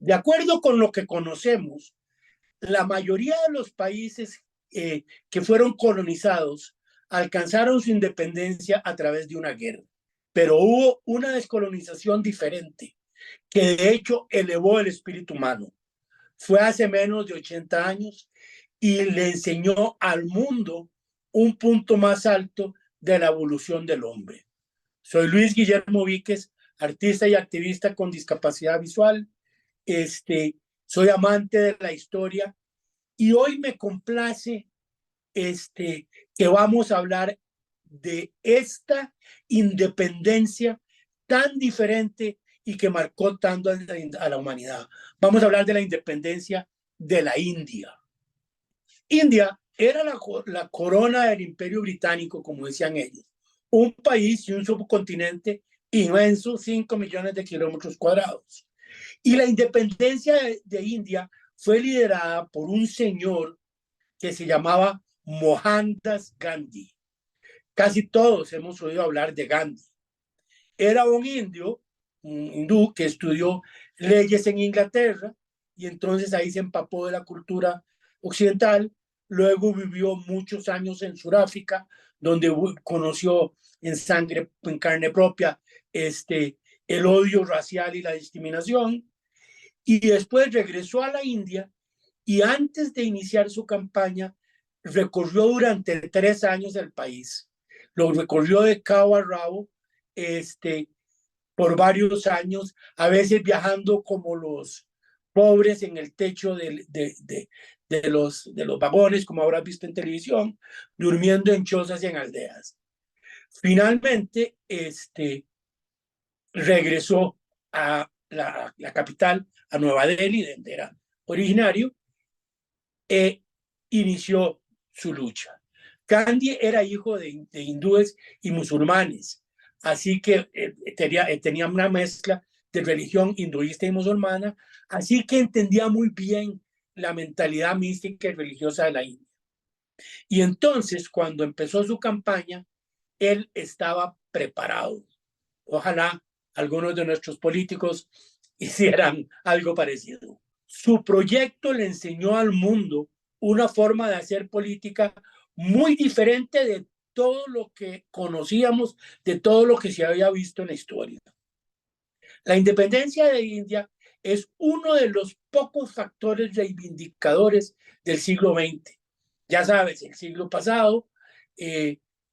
De acuerdo con lo que conocemos, la mayoría de los países que fueron colonizados alcanzaron su independencia a través de una guerra, pero hubo una descolonización diferente que de hecho elevó el espíritu humano. Fue hace menos de 80 años y le enseñó al mundo un punto más alto de la evolución del hombre. Soy Luis Guillermo Víquez, artista y activista con discapacidad visual. Este, Soy amante de la historia y hoy me complace que vamos a hablar de esta independencia tan diferente y que marcó tanto a la humanidad. Vamos a hablar de la independencia de la India. India era la corona del Imperio Británico, como decían ellos, un país y un subcontinente inmenso, 5 millones de kilómetros cuadrados. Y la independencia de India fue liderada por un señor que se llamaba Mohandas Gandhi. Casi todos hemos oído hablar de Gandhi. Era un indio, un hindú que estudió leyes en Inglaterra y entonces ahí se empapó de la cultura occidental. Luego vivió muchos años en Sudáfrica, donde conoció en carne propia, el odio racial y la discriminación. Y después regresó a la India y antes de iniciar su campaña, recorrió durante 3 años el país. Lo recorrió de cabo a rabo, por varios años, a veces viajando como los pobres en el techo de los vagones, como habrás visto en televisión, durmiendo en chozas y en aldeas. Finalmente, regresó a la capital, a Nueva Delhi, donde era originario, e inició su lucha. Gandhi era hijo de hindúes y musulmanes, así que tenía una mezcla de religión hinduista y musulmana, así que entendía muy bien la mentalidad mística y religiosa de la India. Y entonces, cuando empezó su campaña, él estaba preparado. Ojalá algunos de nuestros políticos hicieran algo parecido. Su proyecto le enseñó al mundo una forma de hacer política muy diferente de todo lo que conocíamos, de todo lo que se había visto en la historia. La independencia de India es uno de los pocos factores reivindicadores del siglo XX. Ya sabes, el siglo pasado,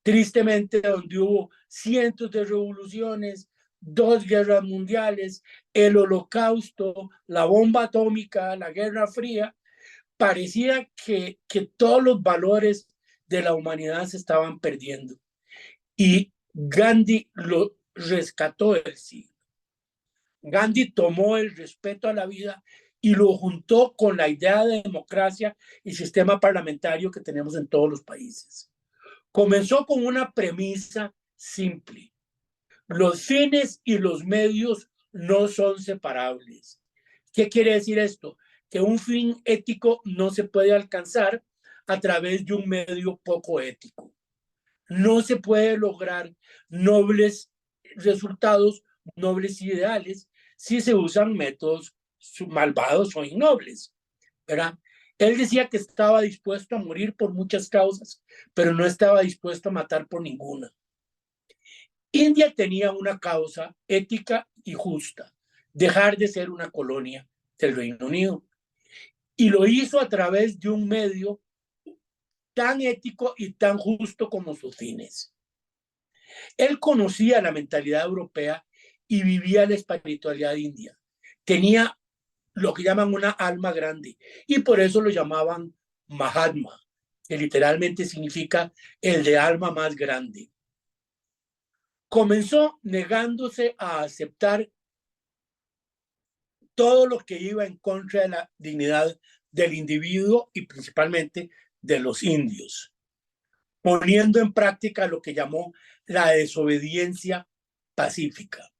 tristemente, donde hubo cientos de revoluciones, 2 guerras mundiales, el holocausto, la bomba atómica, la Guerra Fría, parecía que todos los valores de la humanidad se estaban perdiendo. Y Gandhi lo rescató del siglo. Gandhi tomó el respeto a la vida y lo juntó con la idea de democracia y sistema parlamentario que tenemos en todos los países. Comenzó con una premisa simple: los fines y los medios no son separables. ¿Qué quiere decir esto? Que un fin ético no se puede alcanzar a través de un medio poco ético. No se puede lograr nobles resultados, nobles ideales, si se usan métodos malvados o innobles, ¿verdad? Él decía que estaba dispuesto a morir por muchas causas, pero no estaba dispuesto a matar por ninguna. India tenía una causa ética y justa: dejar de ser una colonia del Reino Unido. Y lo hizo a través de un medio tan ético y tan justo como sus fines. Él conocía la mentalidad europea y vivía la espiritualidad india. Tenía lo que llaman una alma grande y por eso lo llamaban Mahatma, que literalmente significa el de alma más grande. Comenzó negándose a aceptar todo lo que iba en contra de la dignidad del individuo y principalmente de los indios, poniendo en práctica lo que llamó la desobediencia pacífica.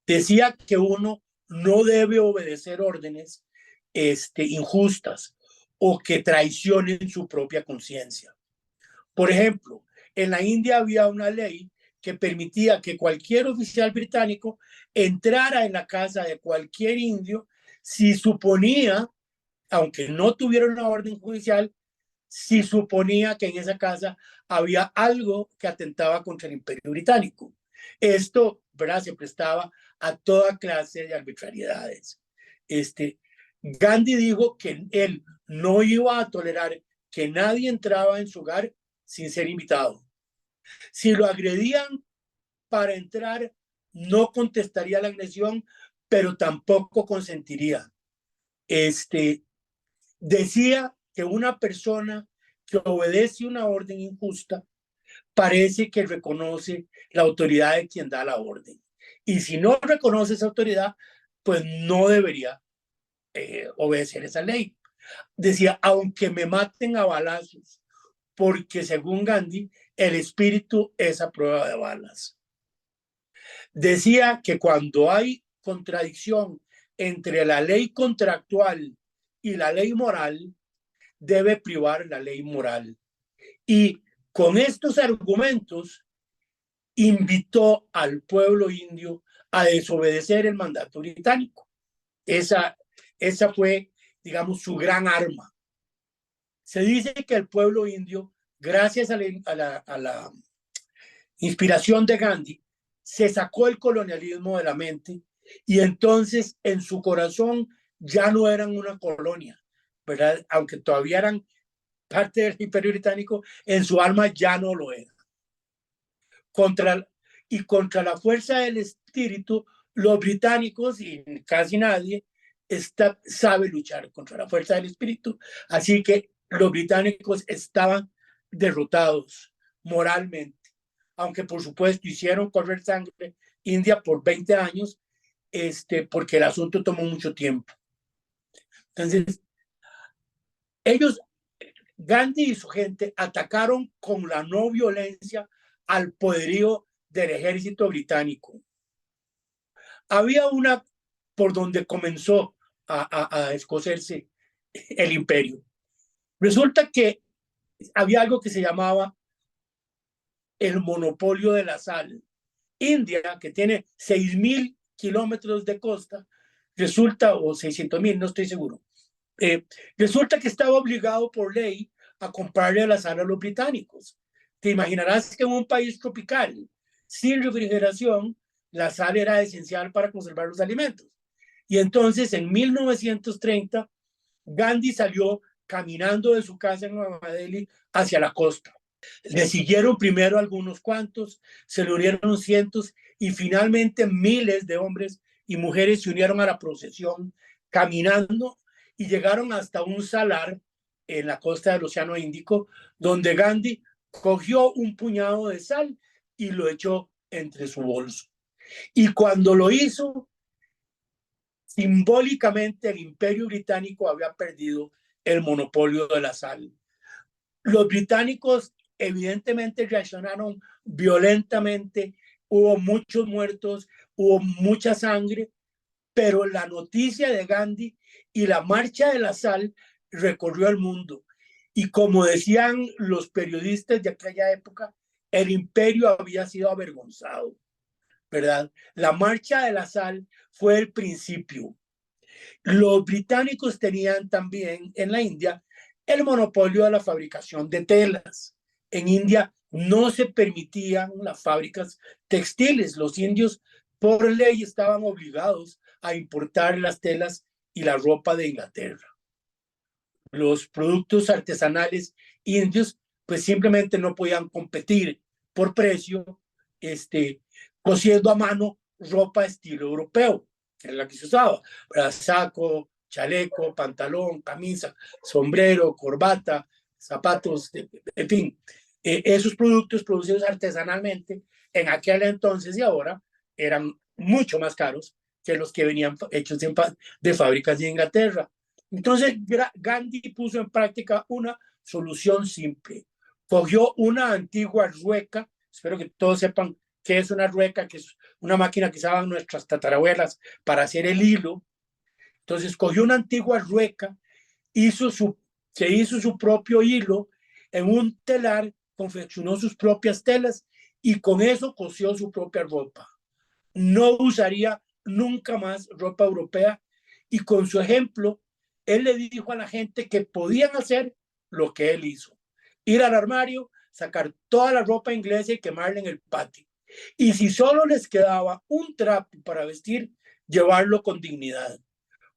Decía que uno no debe obedecer órdenes injustas o que traicionen su propia conciencia. Por ejemplo, en la India había una ley que permitía que cualquier oficial británico entrara en la casa de cualquier indio si suponía, aunque no tuviera una orden judicial, si suponía que en esa casa había algo que atentaba contra el Imperio Británico. Esto, ¿verdad?, se prestaba a toda clase de arbitrariedades. Gandhi dijo que él no iba a tolerar que nadie entraba en su hogar sin ser invitado. Si lo agredían para entrar, no contestaría la agresión, pero tampoco consentiría. Decía que una persona que obedece una orden injusta parece que reconoce la autoridad de quien da la orden. Y si no reconoce esa autoridad, pues no debería obedecer esa ley. Decía, aunque me maten a balazos, porque según Gandhi, el espíritu es a prueba de balas. Decía que cuando hay contradicción entre la ley contractual y la ley moral, debe privar la ley moral. Y con estos argumentos invitó al pueblo indio a desobedecer el mandato británico. Esa fue, digamos, su gran arma. Se dice que el pueblo indio, gracias a la inspiración de Gandhi, se sacó el colonialismo de la mente y entonces en su corazón ya no eran una colonia, ¿verdad? Aunque todavía eran parte del Imperio Británico, en su alma ya no lo era. Contra la fuerza del espíritu, los británicos, y casi nadie, sabe luchar contra la fuerza del espíritu. Así que los británicos estaban derrotados moralmente, aunque por supuesto hicieron correr sangre India por 20 años, porque el asunto tomó mucho tiempo. Entonces, Gandhi y su gente atacaron con la no violencia al poderío del ejército británico. Había una por donde comenzó a escocerse el imperio. Resulta que había algo que se llamaba el monopolio de la sal. India, que tiene 6.000 kilómetros de costa, resulta, o 600.000, no estoy seguro, resulta que estaba obligado por ley a comprarle la sal a los británicos. Te imaginarás que en un país tropical, sin refrigeración, la sal era esencial para conservar los alimentos. Y entonces, en 1930, Gandhi salió caminando de su casa en Nueva Delhi hacia la costa. Le siguieron primero algunos cuantos, se le unieron cientos y finalmente miles de hombres y mujeres se unieron a la procesión caminando y llegaron hasta un salar en la costa del Océano Índico, donde Gandhi cogió un puñado de sal y lo echó entre su bolso. Y cuando lo hizo, simbólicamente el Imperio Británico había perdido el monopolio de la sal. Los británicos evidentemente reaccionaron violentamente, hubo muchos muertos, hubo mucha sangre, pero la noticia de Gandhi y la marcha de la sal recorrió el mundo. Y como decían los periodistas de aquella época, el imperio había sido avergonzado, ¿verdad? La marcha de la sal fue el principio. Los británicos tenían también en la India el monopolio de la fabricación de telas. En India no se permitían las fábricas textiles. Los indios por ley estaban obligados a importar las telas y la ropa de Inglaterra. Los productos artesanales indios pues simplemente no podían competir por precio, cosiendo a mano ropa estilo europeo, que era la que se usaba, para saco, chaleco, pantalón, camisa, sombrero, corbata, zapatos, en fin. Esos productos producidos artesanalmente en aquel entonces y ahora eran mucho más caros que los que venían hechos de fábricas de Inglaterra. Entonces Gandhi puso en práctica una solución simple. Cogió una antigua rueca, espero que todos sepan qué es una rueca, que es una máquina que usaban nuestras tatarabuelas para hacer el hilo. Entonces cogió una antigua rueca, se hizo su propio hilo en un telar, confeccionó sus propias telas y con eso cosió su propia ropa. No usaría nunca más ropa europea y con su ejemplo, él le dijo a la gente que podían hacer lo que él hizo. Ir al armario, sacar toda la ropa inglesa y quemarla en el patio. Y si solo les quedaba un trapo para vestir, llevarlo con dignidad.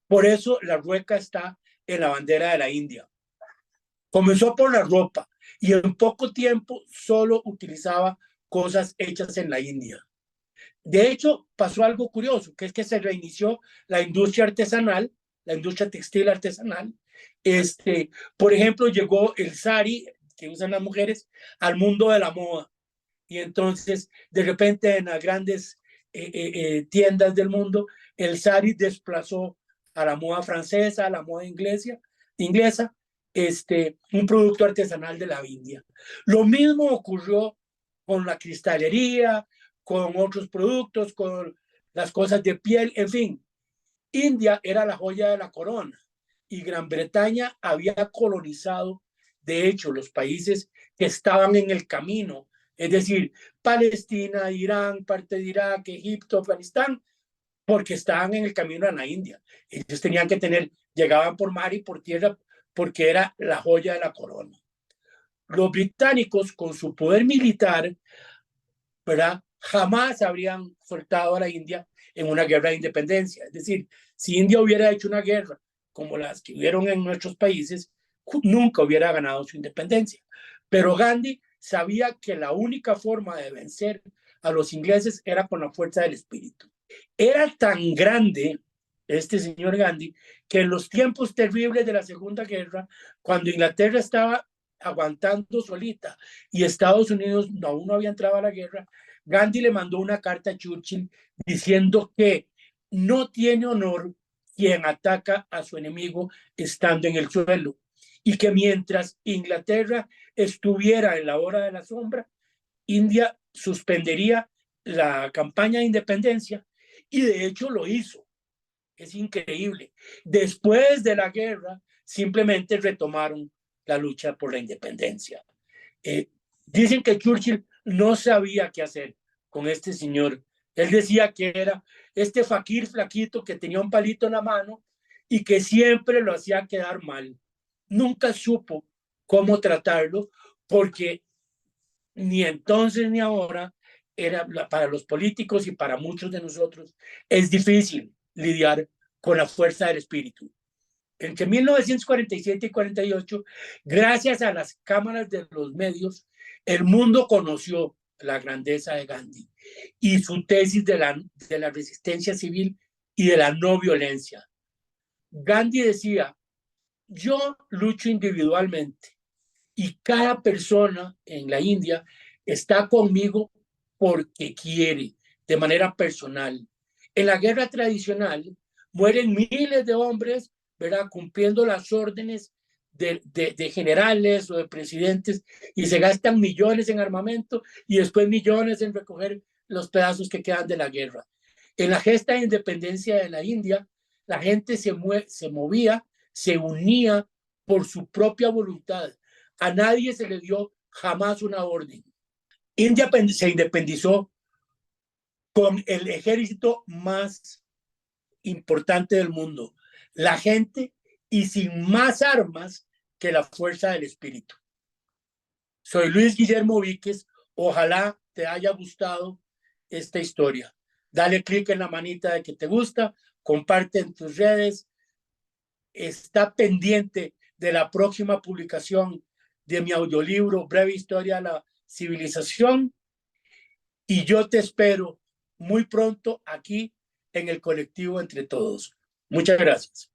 Por eso la rueca está en la bandera de la India. Comenzó por la ropa y en poco tiempo solo utilizaba cosas hechas en la India. De hecho, pasó algo curioso, que es que se reinició la industria artesanal, la industria textil artesanal. Por ejemplo, llegó el sari, que usan las mujeres, al mundo de la moda. Y entonces, de repente, en las grandes tiendas del mundo, el sari desplazó a la moda francesa, a la moda inglesa, un producto artesanal de la India. Lo mismo ocurrió con la cristalería, con otros productos, con las cosas de piel, en fin. India era la joya de la corona y Gran Bretaña había colonizado, de hecho, los países que estaban en el camino, es decir, Palestina, Irán, parte de Irak, Egipto, Afganistán, porque estaban en el camino a la India. Ellos tenían que llegaban por mar y por tierra porque era la joya de la corona. Los británicos, con su poder militar, ¿verdad?, jamás habrían soltado a la India en una guerra de independencia. Es decir, si India hubiera hecho una guerra como las que hubieron en nuestros países, nunca hubiera ganado su independencia. Pero Gandhi sabía que la única forma de vencer a los ingleses era con la fuerza del espíritu. Era tan grande este señor Gandhi que en los tiempos terribles de la Segunda Guerra, cuando Inglaterra estaba aguantando solita y Estados Unidos aún no había entrado a la guerra, Gandhi le mandó una carta a Churchill diciendo que no tiene honor quien ataca a su enemigo estando en el suelo y que mientras Inglaterra estuviera en la hora de la sombra, India suspendería la campaña de independencia y de hecho lo hizo. Es increíble. Después de la guerra, simplemente retomaron la lucha por la independencia. Dicen que Churchill no sabía qué hacer con este señor. Él decía que era este faquir flaquito que tenía un palito en la mano y que siempre lo hacía quedar mal. Nunca supo cómo tratarlo porque ni entonces ni ahora era para los políticos y para muchos de nosotros es difícil lidiar con la fuerza del espíritu. Entre 1947 y 48, gracias a las cámaras de los medios, el mundo conoció la grandeza de Gandhi y su tesis de la resistencia civil y de la no violencia. Gandhi decía, yo lucho individualmente y cada persona en la India está conmigo porque quiere, de manera personal. En la guerra tradicional mueren miles de hombres, ¿verdad?, cumpliendo las órdenes de generales o de presidentes y se gastan millones en armamento y después millones en recoger los pedazos que quedan de la guerra. En la gesta de independencia de la India, la gente se movía, se unía por su propia voluntad. A nadie se le dio jamás una orden. India se independizó con el ejército más importante del mundo, la gente, y sin más armas que la fuerza del espíritu. Soy Luis Guillermo Víquez. Ojalá te haya gustado esta historia. Dale clic en la manita de que te gusta, comparte en tus redes, está pendiente de la próxima publicación de mi audiolibro Breve Historia de la Civilización y yo te espero muy pronto aquí en el colectivo Entre Todos. Muchas gracias.